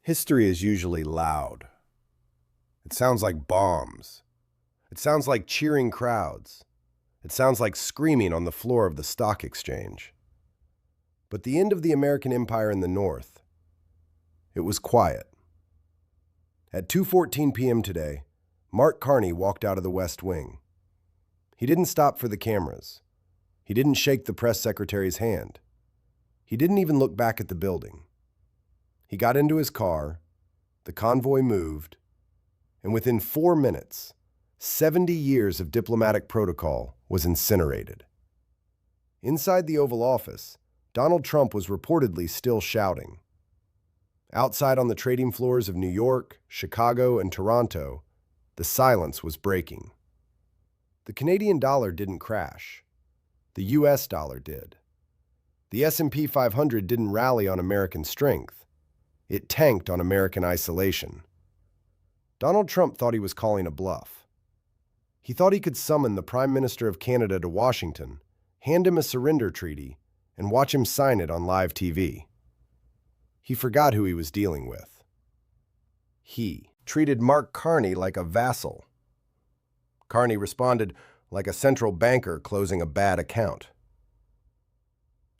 History is usually loud. It sounds like bombs. It sounds like cheering crowds. It sounds like screaming on the floor of the stock exchange. But the end of the American Empire in the North, it was quiet. At 2:14 p.m. today, Mark Carney walked out of the West Wing. He didn't stop for the cameras. He didn't shake the press secretary's hand. He didn't even look back at the building. He got into his car, the convoy moved, and within 4 minutes, 70 years of diplomatic protocol was incinerated. Inside the Oval Office, Donald Trump was reportedly still shouting. Outside on the trading floors of New York, Chicago, and Toronto, the silence was breaking. The Canadian dollar didn't crash. The US dollar did. The S&P 500 didn't rally on American strength. It tanked on American isolation. Donald Trump thought he was calling a bluff. He thought he could summon the Prime Minister of Canada to Washington, hand him a surrender treaty, and watch him sign it on live TV. He forgot who he was dealing with. He treated Mark Carney like a vassal. Carney responded like a central banker closing a bad account.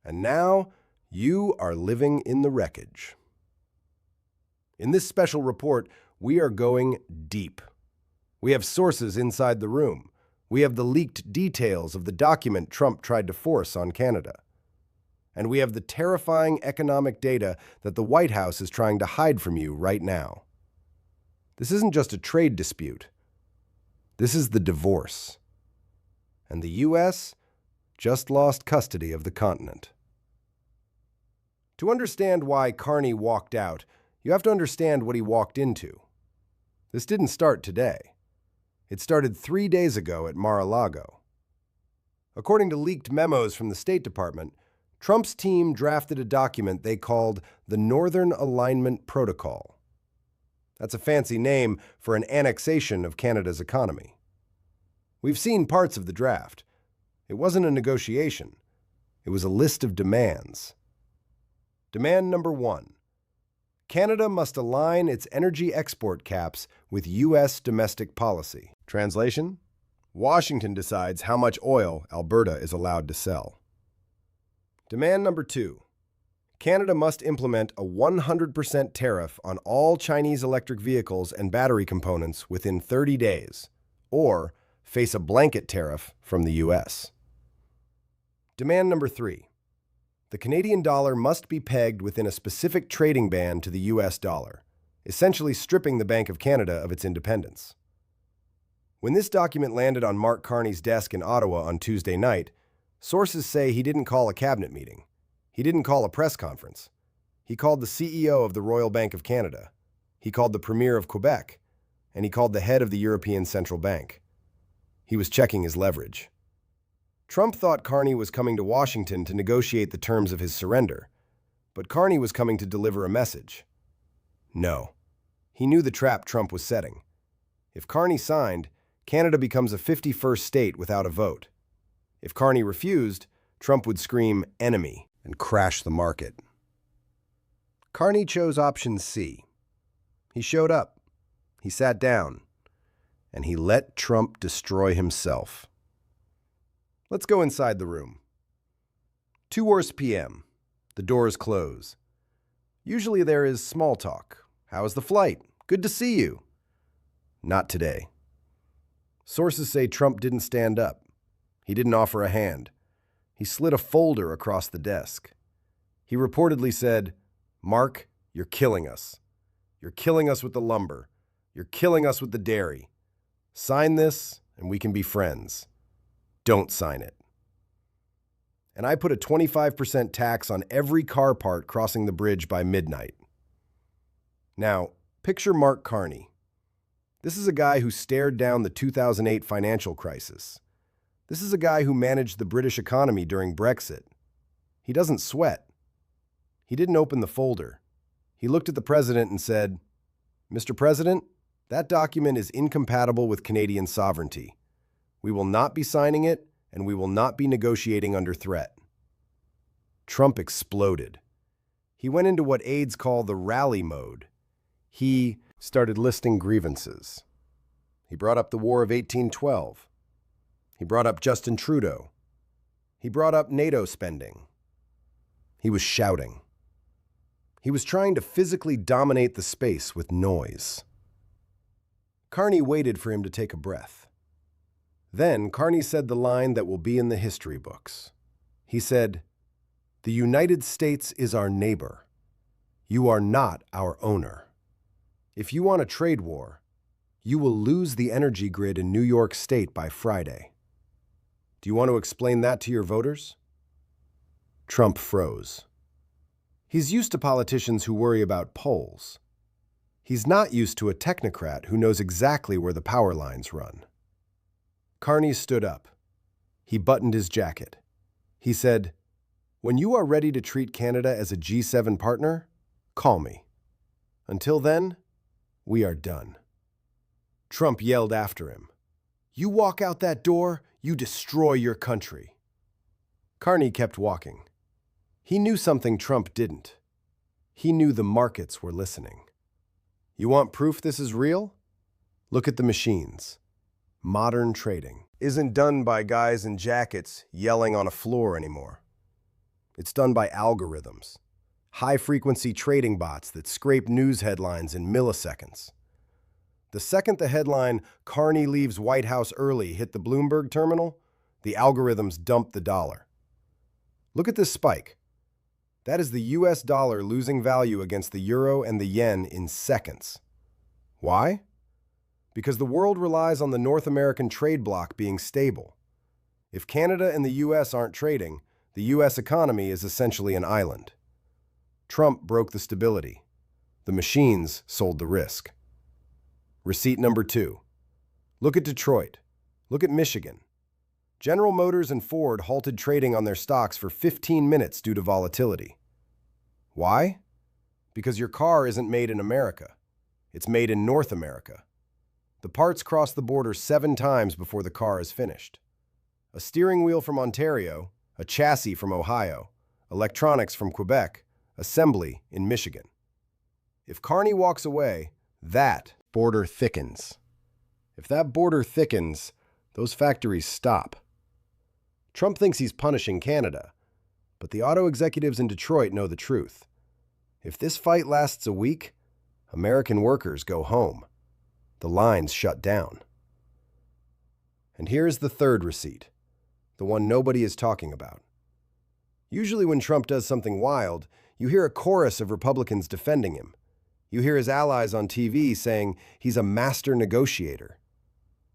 And now you are living in the wreckage. In this special report, we are going deep. We have sources inside the room. We have the leaked details of the document Trump tried to force on Canada. And we have the terrifying economic data that the White House is trying to hide from you right now. This isn't just a trade dispute. This is the divorce. And the U.S. just lost custody of the continent. To understand why Carney walked out, you have to understand what he walked into. This didn't start today. It started 3 days ago at Mar-a-Lago. According to leaked memos from the State Department, Trump's team drafted a document they called the Northern Alignment Protocol. That's a fancy name for an annexation of Canada's economy. We've seen parts of the draft. It wasn't a negotiation. It was a list of demands. Demand number 1. Canada must align its energy export caps with U.S. domestic policy. Translation: Washington decides how much oil Alberta is allowed to sell. Demand number 2. Canada must implement a 100% tariff on all Chinese electric vehicles and battery components within 30 days, or face a blanket tariff from the U.S. Demand number 3. The Canadian dollar must be pegged within a specific trading band to the U.S. dollar, essentially stripping the Bank of Canada of its independence. When this document landed on Mark Carney's desk in Ottawa on Tuesday night, sources say he didn't call a cabinet meeting. He didn't call a press conference. He called the CEO of the Royal Bank of Canada. He called the Premier of Quebec. And he called the head of the European Central Bank. He was checking his leverage. Trump thought Carney was coming to Washington to negotiate the terms of his surrender, but Carney was coming to deliver a message. No. He knew the trap Trump was setting. If Carney signed, Canada becomes a 51st state without a vote. If Carney refused, Trump would scream enemy and crash the market. Carney chose option C. He showed up, he sat down, and he let Trump destroy himself. Let's go inside the room. 2:00 p.m. The doors close. Usually there is small talk. How was the flight? Good to see you. Not today. Sources say Trump didn't stand up. He didn't offer a hand. He slid a folder across the desk. He reportedly said, "Mark, you're killing us. You're killing us with the lumber. You're killing us with the dairy. Sign this and we can be friends. Don't sign it." And I put a 25% tax on every car part crossing the bridge by midnight. Now, picture Mark Carney. This is a guy who stared down the 2008 financial crisis. This is a guy who managed the British economy during Brexit. He doesn't sweat. He didn't open the folder. He looked at the president and said, "Mr. President, that document is incompatible with Canadian sovereignty. We will not be signing it, and we will not be negotiating under threat." Trump exploded. He went into what aides call the rally mode. He started listing grievances. He brought up the War of 1812. He brought up Justin Trudeau. He brought up NATO spending. He was shouting. He was trying to physically dominate the space with noise. Carney waited for him to take a breath. Then Carney said the line that will be in the history books. He said, "The United States is our neighbor. You are not our owner. If you want a trade war, you will lose the energy grid in New York State by Friday. Do you want to explain that to your voters?" Trump froze. He's used to politicians who worry about polls. He's not used to a technocrat who knows exactly where the power lines run. Carney stood up. He buttoned his jacket. He said, "When you are ready to treat Canada as a G7 partner, call me. Until then, we are done." Trump yelled after him, "You walk out that door, you destroy your country." Carney kept walking. He knew something Trump didn't. He knew the markets were listening. You want proof this is real? Look at the machines. Modern trading isn't done by guys in jackets yelling on a floor anymore. It's done by algorithms, high-frequency trading bots that scrape news headlines in milliseconds. The second the headline, "Carney leaves White House early," hit the Bloomberg terminal, the algorithms dumped the dollar. Look at this spike. That is the US dollar losing value against the euro and the yen in seconds. Why? Because the world relies on the North American trade bloc being stable. If Canada and the US aren't trading, the US economy is essentially an island. Trump broke the stability. The machines sold the risk. Receipt number 2. Look at Detroit. Look at Michigan. General Motors and Ford halted trading on their stocks for 15 minutes due to volatility. Why? Because your car isn't made in America. It's made in North America. The parts cross the border 7 times before the car is finished. A steering wheel from Ontario, a chassis from Ohio, electronics from Quebec, assembly in Michigan. If Carney walks away, that border thickens. If that border thickens, those factories stop. Trump thinks he's punishing Canada, but the auto executives in Detroit know the truth. If this fight lasts a week, American workers go home. The lines shut down. And here's the third receipt, the one nobody is talking about. Usually when Trump does something wild, you hear a chorus of Republicans defending him. You hear his allies on TV saying he's a master negotiator.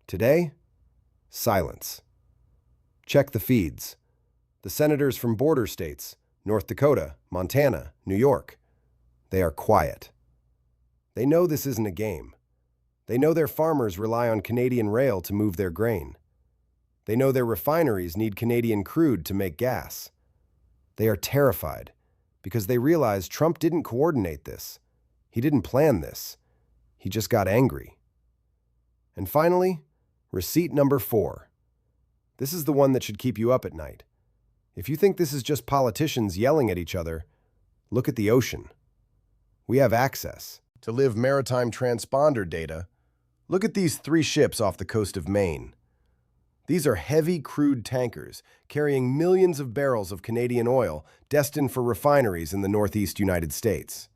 Today, silence. Check the feeds. The senators from border states, North Dakota, Montana, New York, they are quiet. They know this isn't a game. They know their farmers rely on Canadian rail to move their grain. They know their refineries need Canadian crude to make gas. They are terrified because they realize Trump didn't coordinate this. He didn't plan this. He just got angry. And finally, receipt number 4. This is the one that should keep you up at night. If you think this is just politicians yelling at each other, look at the ocean. We have access to live maritime transponder data. Look at these 3 ships off the coast of Maine. These are heavy crude tankers carrying millions of barrels of Canadian oil destined for refineries in the Northeast United States.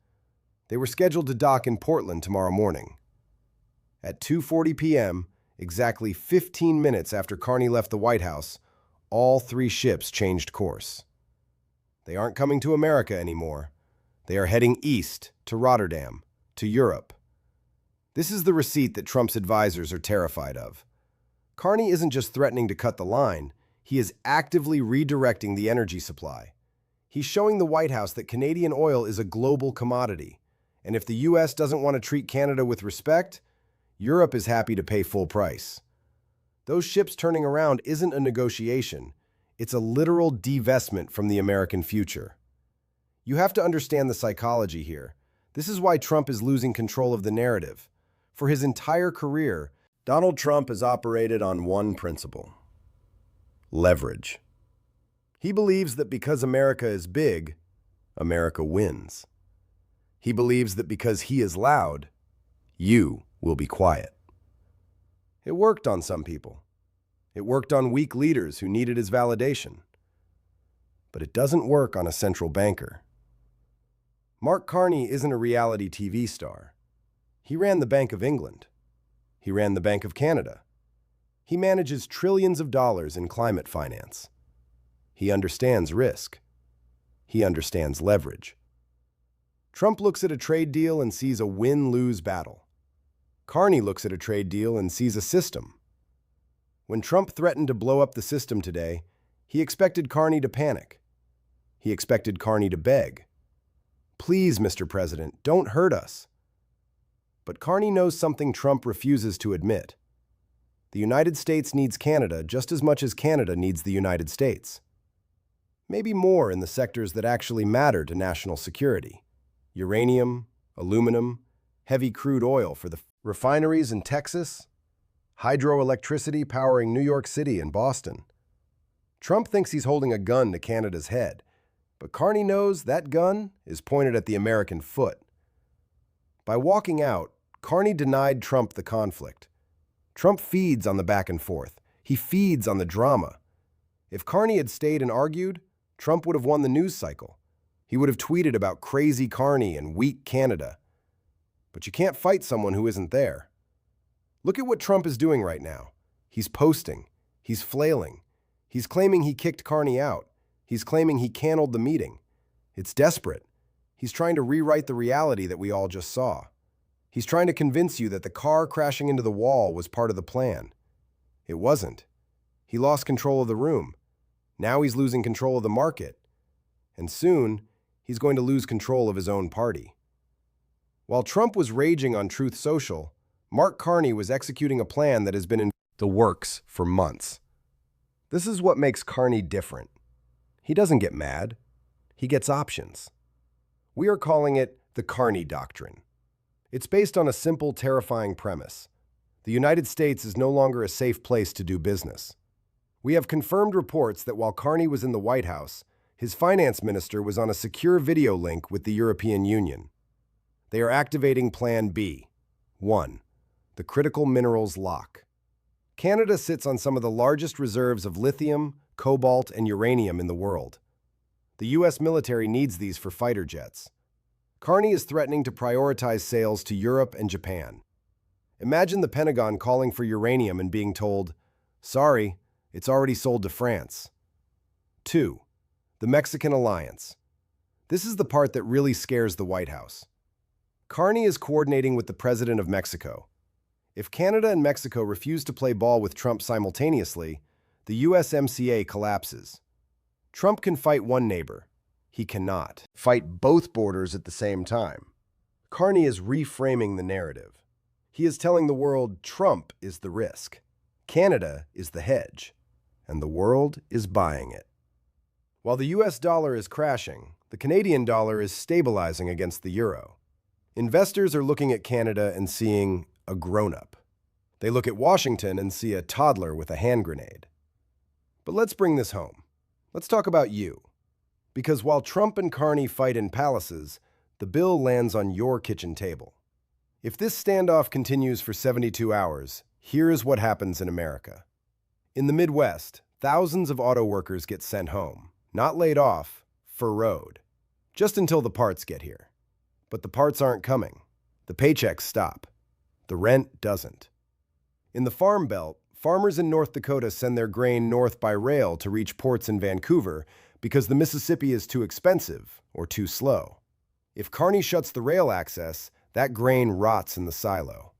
They were scheduled to dock in Portland tomorrow morning. At 2:40 p.m., exactly 15 minutes after Carney left the White House, all 3 ships changed course. They aren't coming to America anymore. They are heading east to Rotterdam, to Europe. This is the receipt that Trump's advisors are terrified of. Carney isn't just threatening to cut the line, he is actively redirecting the energy supply. He's showing the White House that Canadian oil is a global commodity, and if the U.S. doesn't want to treat Canada with respect, Europe is happy to pay full price. Those ships turning around isn't a negotiation. It's a literal divestment from the American future. You have to understand the psychology here. This is why Trump is losing control of the narrative. For his entire career, Donald Trump has operated on one principle: leverage. He believes that because America is big, America wins. He believes that because he is loud, you will be quiet. It worked on some people. It worked on weak leaders who needed his validation. But it doesn't work on a central banker. Mark Carney isn't a reality TV star. He ran the Bank of England. He ran the Bank of Canada. He manages trillions of dollars in climate finance. He understands risk. He understands leverage. Trump looks at a trade deal and sees a win-lose battle. Carney looks at a trade deal and sees a system. When Trump threatened to blow up the system today, he expected Carney to panic. He expected Carney to beg. Please, Mr. President, don't hurt us. But Carney knows something Trump refuses to admit. The United States needs Canada just as much as Canada needs the United States. Maybe more in the sectors that actually matter to national security. Uranium, aluminum, heavy crude oil for the refineries in Texas, hydroelectricity powering New York City and Boston. Trump thinks he's holding a gun to Canada's head, but Carney knows that gun is pointed at the American foot. By walking out, Carney denied Trump the conflict. Trump feeds on the back and forth. He feeds on the drama. If Carney had stayed and argued, Trump would have won the news cycle. He would have tweeted about crazy Carney and weak Canada. But you can't fight someone who isn't there. Look at what Trump is doing right now. He's posting. He's flailing. He's claiming he kicked Carney out. He's claiming he canceled the meeting. It's desperate. He's trying to rewrite the reality that we all just saw. He's trying to convince you that the car crashing into the wall was part of the plan. It wasn't. He lost control of the room. Now he's losing control of the market. And soon, he's going to lose control of his own party. While Trump was raging on Truth Social, Mark Carney was executing a plan that has been in the works for months. This is what makes Carney different. He doesn't get mad. He gets options. We are calling it the Carney Doctrine. It's based on a simple, terrifying premise. The United States is no longer a safe place to do business. We have confirmed reports that while Carney was in the White House, his finance minister was on a secure video link with the European Union. They are activating Plan B. 1. The critical minerals lock. Canada sits on some of the largest reserves of lithium, cobalt, and uranium in the world. The U.S. military needs these for fighter jets. Carney is threatening to prioritize sales to Europe and Japan. Imagine the Pentagon calling for uranium and being told, "Sorry, it's already sold to France." 2. The Mexican alliance. This is the part that really scares the White House. Carney is coordinating with the President of Mexico. If Canada and Mexico refuse to play ball with Trump simultaneously, the USMCA collapses. Trump can fight one neighbor. He cannot fight both borders at the same time. Carney is reframing the narrative. He is telling the world Trump is the risk, Canada is the hedge, and the world is buying it. While the US dollar is crashing, the Canadian dollar is stabilizing against the euro. Investors are looking at Canada and seeing a grown-up. They look at Washington and see a toddler with a hand grenade. But let's bring this home. Let's talk about you. Because while Trump and Carney fight in palaces, the bill lands on your kitchen table. If this standoff continues for 72 hours, here is what happens in America. In the Midwest, thousands of auto workers get sent home, not laid off, furloughed, just until the parts get here. But the parts aren't coming. The paychecks stop. The rent doesn't. In the Farm Belt, farmers in North Dakota send their grain north by rail to reach ports in Vancouver because the Mississippi is too expensive or too slow. If Carney shuts the rail access, that grain rots in the silo.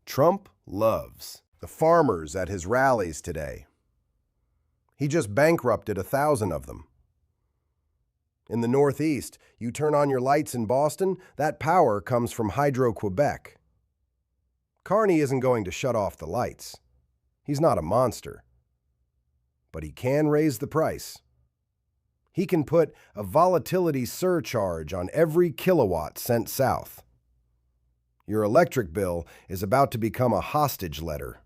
Trump loves the farmers at his rallies today. He just bankrupted 1,000 of them. In the Northeast, you turn on your lights in Boston, that power comes from Hydro-Quebec. Carney isn't going to shut off the lights. He's not a monster. But he can raise the price. He can put a volatility surcharge on every kilowatt sent south. Your electric bill is about to become a hostage letter.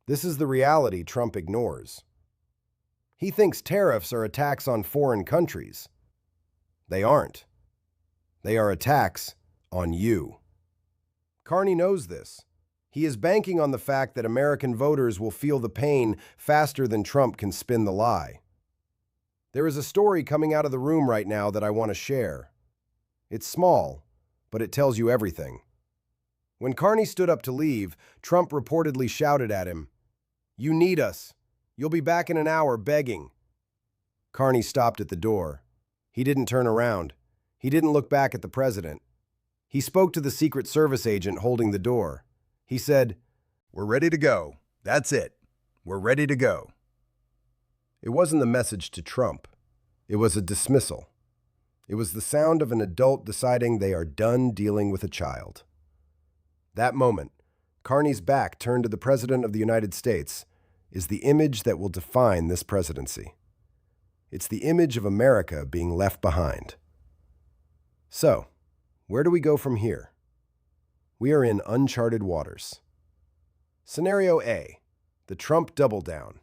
This is the reality Trump ignores. He thinks tariffs are a tax on foreign countries. They aren't. They are attacks on you. Carney knows this. He is banking on the fact that American voters will feel the pain faster than Trump can spin the lie. There is a story coming out of the room right now that I want to share. It's small, but it tells you everything. When Carney stood up to leave, Trump reportedly shouted at him, "You need us. You'll be back in an hour begging." Carney stopped at the door. He didn't turn around. He didn't look back at the president. He spoke to the Secret Service agent holding the door. He said, "We're ready to go. That's it. We're ready to go." It wasn't a message to Trump. It was a dismissal. It was the sound of an adult deciding they are done dealing with a child. That moment, Carney's back turned to the President of the United States, is the image that will define this presidency. It's the image of America being left behind. So, where do we go from here? We are in uncharted waters. Scenario A, the Trump double down.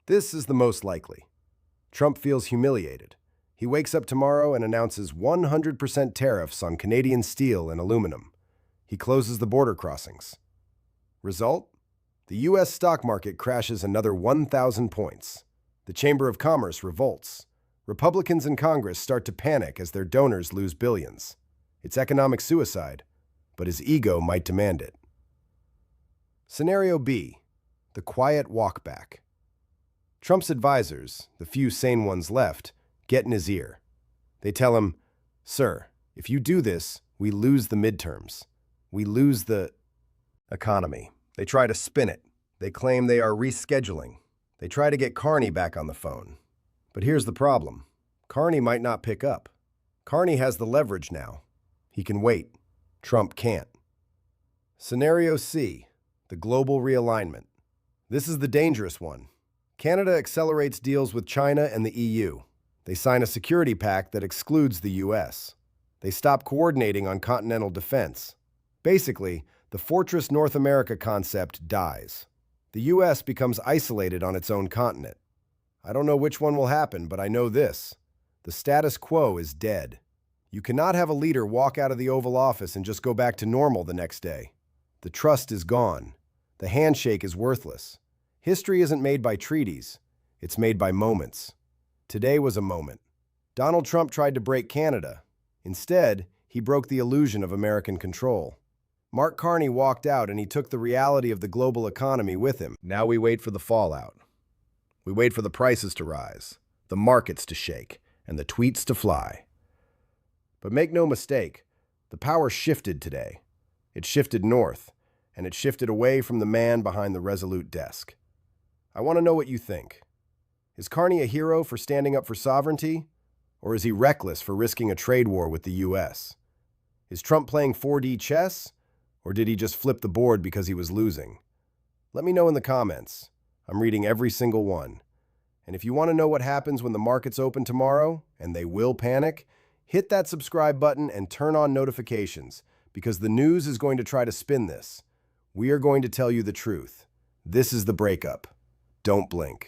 This is the most likely. Trump feels humiliated. He wakes up tomorrow and announces 100% tariffs on Canadian steel and aluminum. He closes the border crossings. Result? The U.S. stock market crashes another 1,000 points. The Chamber of Commerce revolts. Republicans in Congress start to panic as their donors lose billions. It's economic suicide, but his ego might demand it. Scenario B, the quiet walk back. Trump's advisors, the few sane ones left, get in his ear. They tell him, "Sir, if you do this, we lose the midterms. We lose the economy." They try to spin it. They claim they are rescheduling. They try to get Carney back on the phone. But here's the problem. Carney might not pick up. Carney has the leverage now. He can wait. Trump can't. Scenario C, the global realignment. This is the dangerous one. Canada accelerates deals with China and the EU. They sign a security pact that excludes the US. They stop coordinating on continental defense. Basically, the Fortress North America concept dies. The US becomes isolated on its own continent. I don't know which one will happen, but I know this. The status quo is dead. You cannot have a leader walk out of the Oval Office and just go back to normal the next day. The trust is gone. The handshake is worthless. History isn't made by treaties. It's made by moments. Today was a moment. Donald Trump tried to break Canada. Instead, he broke the illusion of American control. Mark Carney walked out and he took the reality of the global economy with him. Now we wait for the fallout. We wait for the prices to rise, the markets to shake, and the tweets to fly. But make no mistake, the power shifted today. It shifted north, and it shifted away from the man behind the resolute desk. I want to know what you think. Is Carney a hero for standing up for sovereignty, or is he reckless for risking a trade war with the US? Is Trump playing 4D chess, or did he just flip the board because he was losing? Let me know in the comments. I'm reading every single one. And if you want to know what happens when the markets open tomorrow, and they will panic, hit that subscribe button and turn on notifications, because the news is going to try to spin this. We are going to tell you the truth. This is the breakup. Don't blink.